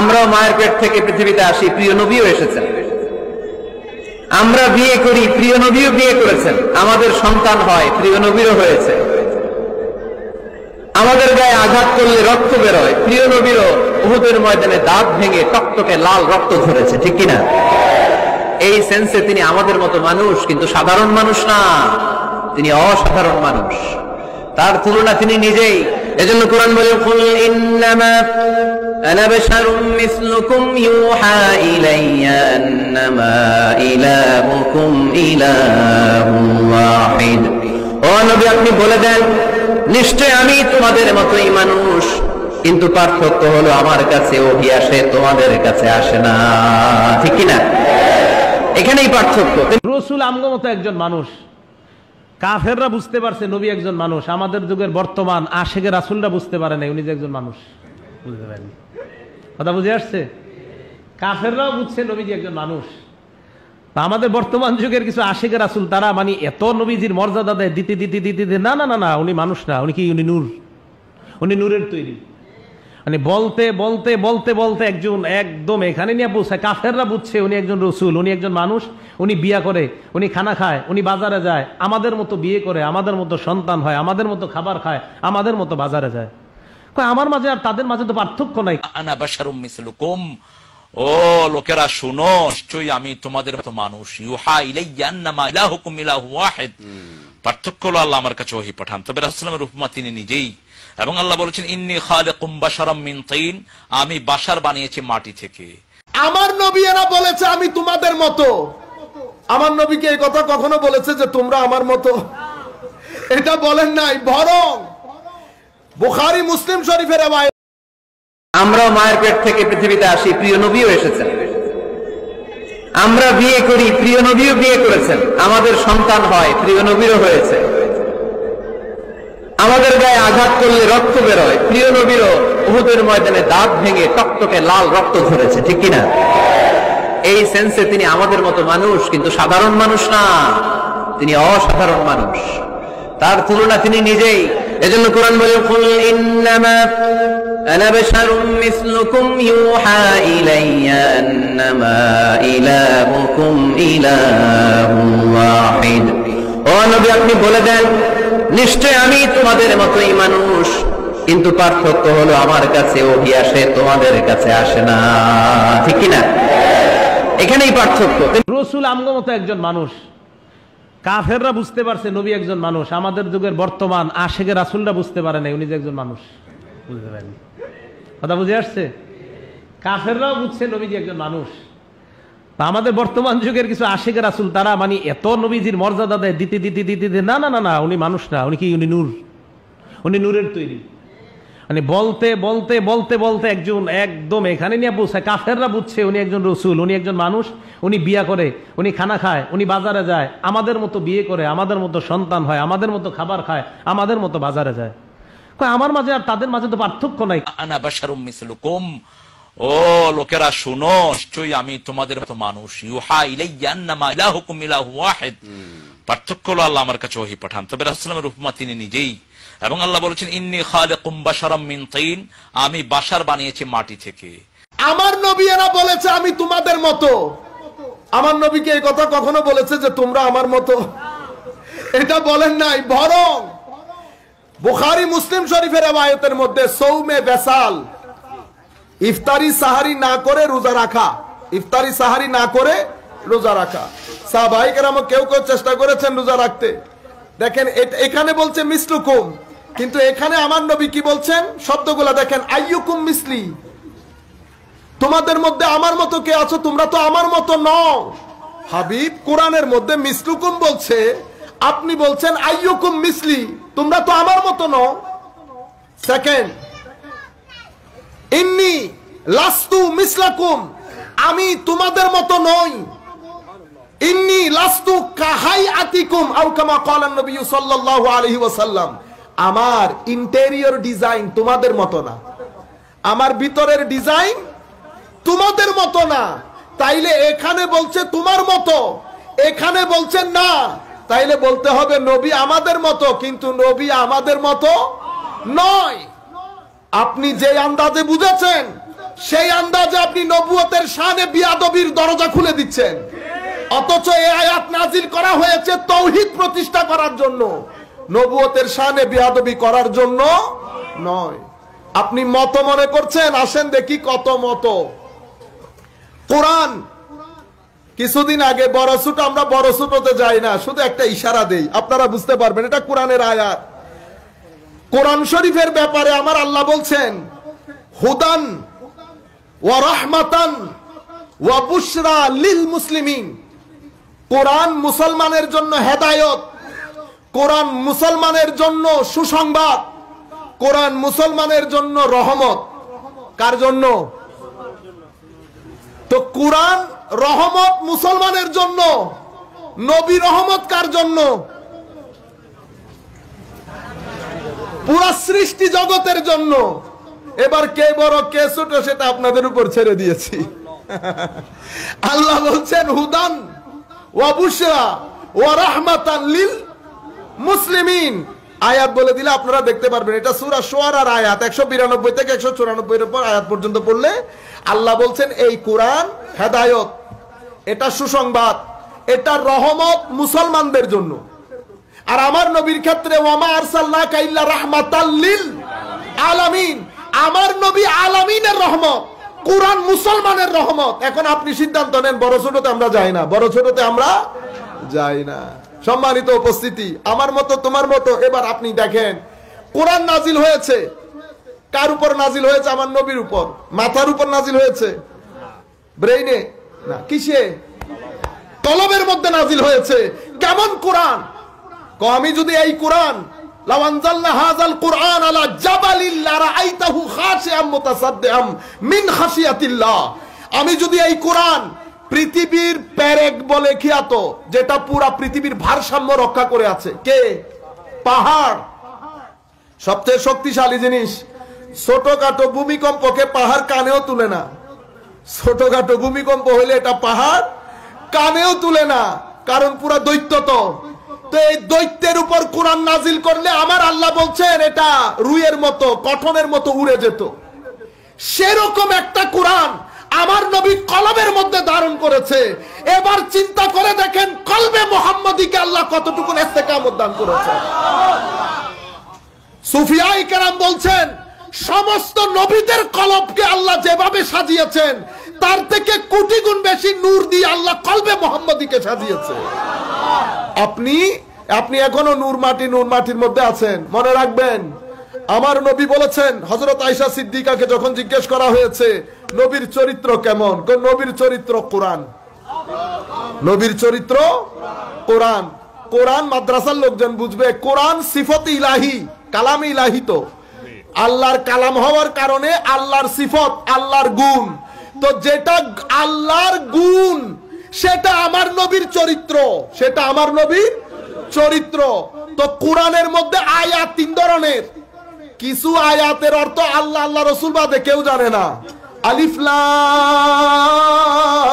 আমরাও মায়ের পেট থেকে পৃথিবীতে আসি, প্রিয় নবীও এসেছেন। আমরা বিয়ে করি, প্রিয় নবীও বিয়ে করেছেন। আমাদের সন্তান হয়, প্রিয় নবীরও হয়েছে। আমাদের গায়ে আঘাত করলে রক্ত বেরোয়, প্রিয় নবীরও উহুদের ময়দানে দাঁত ভেঙে টকটকে লাল রক্ত ঝরেছে, ঠিক কিনা? এই সেন্সে তিনি আমাদের মতো মানুষ, কিন্তু সাধারণ মানুষ না, তিনি অসাধারণ মানুষ। তার তুলনা তিনি নিজেই। এজন্য কোরআন বলে, কুল ইন্নামা আনা বাশারুম মিসলুকুম ইউহা ইলাইয়া আন্নামা ইলাহুকুম ইলাহুন ওয়াহিদ। ও নবী, আপনি বলে দেন, নিশ্চয় আমি তোমাদের মতোই মানুষ, কিন্তু পার্থক্য হলো আমার কাছে ওহী আসে, তোমাদের কাছে আসে না, ঠিক কিনা? এখানেই পার্থক্য। রাসূল আমগো মতো একজন মানুষ। কাফেররা বুঝতে পারছে নবী একজন মানুষ, আমাদের যুগের বর্তমান আশিকে রাসূলরা বুঝতে পারে না উনি যে একজন মানুষ। বুঝতে পারেনি? কথা বুঝে আসছে? কাফেররাও বুঝছে নবীজি একজন মানুষ। আমাদের বর্তমান যুগের কিছু আশিকে রাসূল তারা মানে এত নবীজির মর্যাদা দেয়, দিতে দিতে দিতে না না না না, উনি মানুষ না, উনি কি, উনি নূর, উনি নূরের তৈরি। মানে বলতে বলতে বলতে বলতে একজন একদম এখানে নিয়ে পৌঁছায়। কাফেররা বুঝছে উনি একজন রসুল, উনি একজন মানুষ, উনি বিয়া করে, উনি খানা খায়, উনি বাজারে যায়, আমাদের মতো বিয়ে করে, আমাদের মতো সন্তান হয়, আমাদের মতো খাবার খায়, আমাদের মতো বাজারে যায়। আমার মাঝে আর তাদের মাঝে তো পার্থক্য নাই। আনা বাশারুম মিসলুকুম, ও লোকেরা শুনো, নিশ্চয়ই আমি তোমাদের মতো মানুষ। ইউহা ইলাইয়া আন্নামা ইলাহুকুম ইলাহুন ওয়াহিদ। পার্থক্য হলো আল্লাহ আমার কাছে ওহী পাঠান, তবে রাসূলুল্লাহ সাল্লাল্লাহু আলাইহি ওয়াসাল্লাম তিনি নিজেই। এবং আল্লাহ বলেছেন, ইন্নী খালিকুম বাশারাম মিন তিন, আমি বাশার বানিয়েছি মাটি থেকে। আমার নবী এরা বলেছে আমি তোমাদের মতো। আমার নবীকে এই কথা কখনো বলেছে যে তোমরা আমার মতো? এটা বলেন নাই, বরং বুখারী মুসলিম শরীফের রওয়ায়াত, আমরাও মায়ের পেট থেকে পৃথিবীতে আসি, প্রিয় নবীও এসেছেন। আমরা বিয়ে করি, প্রিয় নবীও বিয়ে করেছেন। আমাদের সন্তান হয়, প্রিয় নবীরও হয়েছে। আমাদের গায়ে আঘাত করলে রক্ত বেরোয়, প্রিয় নবীরও উহুদের ময়দানে দাঁত ভেঙে টকটকে লাল রক্ত ঝরেছে, ঠিক কিনা? এই সেন্সে তিনি আমাদের মতো মানুষ, কিন্তু সাধারণ মানুষ না, তিনি অসাধারণ মানুষ। তার তুলনা তিনি নিজেই। এজন্য কোরআন বলে, কুল ইন্নামা আনা বাশারুম মিসলুকুম ইউহা ইলাইয়া আন্নামা ইলাহুকুম ইলাহুন ওয়াহিদ। ও নবী, আপনি বলে দেন, নিশ্চয় আমি তোমাদের মতোই মানুষ, কিন্তু পার্থক্য হলো আমার কাছে ওহী আসে, তোমাদের কাছে আসে না, ঠিক কিনা? এখানেই পার্থক্য। রাসূল আমগো মতো একজন মানুষ। কাফেররা বুঝতে পারছে নবী একজন মানুষ, আমাদের যুগের বর্তমান আশিকে রাসূলরা বুঝতে পারে না উনি যে একজন মানুষ। বুঝতে পারেনি? কথা বুঝে আসছে? কাফেররাও বুঝছে নবীজি একজন মানুষ। আমাদের বর্তমান যুগের কিছু আশিকে রাসূল তারা মানে এত নবীজির মর্যাদা দেয়, দিতে দিতে দিতে না না না না, উনি মানুষ না, উনি কি, উনি নূর, উনি নূরের তৈরি। মানে বলতে বলতে বলতে বলতে একজন একদম এখানে নিয়ে পৌঁছায়। কাফেররা বুঝছে উনি একজন রসুল, উনি একজন মানুষ, উনি বিয়া করে, উনি খানা খায়, উনি বাজারে যায়, আমাদের মতো বিয়ে করে, আমাদের মতো সন্তান হয়, আমাদের মতো খাবার খায়, আমাদের মতো বাজারে যায়। আমার মাঝে আর তাদের মাঝে তো পার্থক্য নাই। আনা বাশারুম মিসলুকুম, ও লোকেরা শুনো, নিশ্চয়ই আমি তোমাদের মতো মানুষ। ইউহা ইলাইয়া আন্নামা ইলাহুকুম ইলাহুন ওয়াহিদ। পার্থক্য হলো আল্লাহ আমার কাছে ওহী পাঠান, তবে রাসূলুল্লাহ সাল্লাল্লাহু আলাইহি ওয়াসাল্লাম তিনি নিজেই। এবং আল্লাহ বলেছেন, ইন্নী খালিকুম বাশারাম মিন তিন, আমি বাশার বানিয়েছি মাটি থেকে। আমার নবী এরা বলেছে আমি তোমাদের মতো। আমার নবীকে এই কথা কখনো বলেছে যে তোমরা আমার মতো? এটা বলেন নাই, বরং বুখারী মুসলিম শরীফের রওয়ায়াতের মধ্যে সৌমে বেসাল, ইফতারি সাহারি না করে রোজা রাখা, ইফতারি সাহারি না করে রোজা রাখা। সাহাবায়ে কেরাম কেউ কেউ চেষ্টা করেছেন রোজা রাখতে। দেখেন এখানে বলছে মিসলুকুম, কিন্তু এখানে আমার নবী কি বলছেন শব্দগুলা দেখেন, আইয়ুকুম মিসলি, তোমাদের মধ্যে আমার মতো কে আছো? তোমরা তো আমার মতো নও। হাবিব কোরআনের মধ্যে মিসলুকুম বলছে, আপনি বলছেন আইয়ুকুম মিসলি, তোমরা তো আমার মতো নও। সেকেন্ড, ইন্নী লাস্তু মিসলাকুম, আমি তোমাদের মতো নই। ইন্নী লাস্তু কাহাইআতিকুম আও কামা ক্বালা নবী সাল্লাল্লাহু আলাইহি ওয়াসাল্লাম, আমার ইন্টেরিয়র ডিজাইন তোমাদের মতো না, আমার ভিতরের ডিজাইন তোমাদের মতো না। তাইলে এখানে বলছে তোমার মতো, এখানে বলছে না, তাইলে বলতে হবে নবী আমাদের মতো, কিন্তু নবী আমাদের মতো নয়। আপনি যে আন্দাজে বুঝেছেন সেই আন্দাজে আপনি নবুয়তের শানে বিয়াদবির দরজা খুলে দিচ্ছেন। অথচ এই আয়াত নাজিল করা হয়েছে তাওহীদ প্রতিষ্ঠা করার জন্য, নবুয়তের শানে বিয়াদবি করার জন্য নয়। আপনি মত মনে করছেন, আসেন দেখি কত মত। কোরআন কিছুদিন আগে বড় ছোট, আমরা বড় ছোটতে যাই না, শুধু একটা ইশারা দেই, আপনারা বুঝতে পারবেন এটা কোরআনের আয়াত। কোরআন শরীফের ব্যাপারে আমার আল্লাহ বলছেন হুদান ওয়া রাহমাতান ওয়া বুশরা লিল মুসলিমিন। কোরআন মুসলমানের জন্য হেদায়েত, কোরআন মুসলমানের জন্য সুসংবাদ, কোরআন মুসলমানের জন্য রহমত। কার জন্য? তো কোরআন রহমত মুসলমানের জন্য, নবী রহমত কার জন্য? পুরা সৃষ্টি জগতের জন্য। এবার কে বড় কে ছোট সেটা আপনাদের উপর ছেড়ে দিয়েছি। আল্লাহ বলছেন হুদান ওয়া বুশরা ওয়া রাহমাতান লিল মুসলিমিন। আয়াত বলে দিলে আপনারা দেখতে পারবেন, এটা সূরা শুআরার আয়াত 192 থেকে 194 এর আয়াত পর্যন্ত পড়লে আল্লাহ বলছেন এই কোরআন হেদায়েত, এটা সুসংবাদ, এটা রহমত মুসলমানদের জন্য। আর আমার নবীর ক্ষেত্রে ওয়ামা আরসালনাকা ইল্লা রাহমাতাল লিল আলামিন, আমার নবী আলামিনের রহমত, কোরআন মুসলমানের রহমত। এখন আপনি সিদ্ধান্ত নেন, বড় ছোটতে আমরা যাই না, বড় ছোটতে আমরা যাই না। সম্মানিত উপস্থিতি, আমার মতো তোমার মতো, এবার আপনি দেখেন কোরআন নাজিল হয়েছে কার উপর নাজিল হয়েছে? আমার নবীর উপর। মাথার উপর নাজিল হয়েছে? ব্রেইনে না, কিসে? কলবের মধ্যে নাজিল হয়েছে। কেমন কোরআন? আমি যদি এই কোরআন লাউ আনজালনা হাযাল কুরআন আলা জাবালিন লারাআইতাহু খাশিআম মুতাসাদ্দিআম মিন খাশিয়াতিল্লাহ, আমি যদি এই কোরআন পৃথিবীর পেরেক বলে খিয়াত, যেটা পুরা পৃথিবীর ভারসাম্য রক্ষা করে আছে, কে? পাহাড়। সবচেয়ে শক্তিশালী জিনিস। ছোটখাটো ভূমিকম্পকে পাহাড় কানেও তুলে না। ছোটখাটো ভূমিকম্প হইলে এটা পাহাড় কানেও তুলে না, কারণ পুরা দৈত্য। তো এই দৈত্যের উপর কোরআন নাজিল করলে আমার আল্লাহ বলছেন এটা রুইয়ের মতো, কঠনের মতো উড়ে যেত। সেরকম একটা কোরআন আমার নবী কলবের মধ্যে ধারণ করেছে। এবার চিন্তা করে দেখেন কলবে মুহাম্মদীকে আল্লাহ কতটুকু ইস্তেকামত দান করেছেন। সুফিয়ায়ে কেরাম বলছেন সমস্ত নবীদের কলবকে আল্লাহ যেভাবে সাজিয়েছেন তার থেকে কোটি গুণ বেশি নূর দিয়ে আল্লাহ কলবে মুহাম্মদীকে সাজিয়েছে। আপনি এখনো নূর মাটির মধ্যে আছেন। মনে রাখবেন আমার নবী বলেছেন, হযরত আয়েশা সিদ্দিকাকে যখন জিজ্ঞেস করা হয়েছে নবীর চরিত্র কেমন, নবীর চরিত্র কোরআন। নবীর চরিত্র কোরআন। কোরআন মাদ্রাসার লোকজন বুঝবে, কোরআন সিফত ইলাহি, কালাম ইলাহি। তো আল্লাহর কালাম হওয়ার কারণে আল্লাহর সিফত, আল্লাহর গুণ। তো যেটা আল্লাহর গুণ সেটা আমার নবীর চরিত্র, সেটা আমার নবীর চরিত্র। তো কোরআনের মধ্যে আয়াত তিন ধরনের। কিছু আয়াতের অর্থ আল্লাহ আল্লাহ রাসূল বাদে কেউ জানে না। আলিফ লাম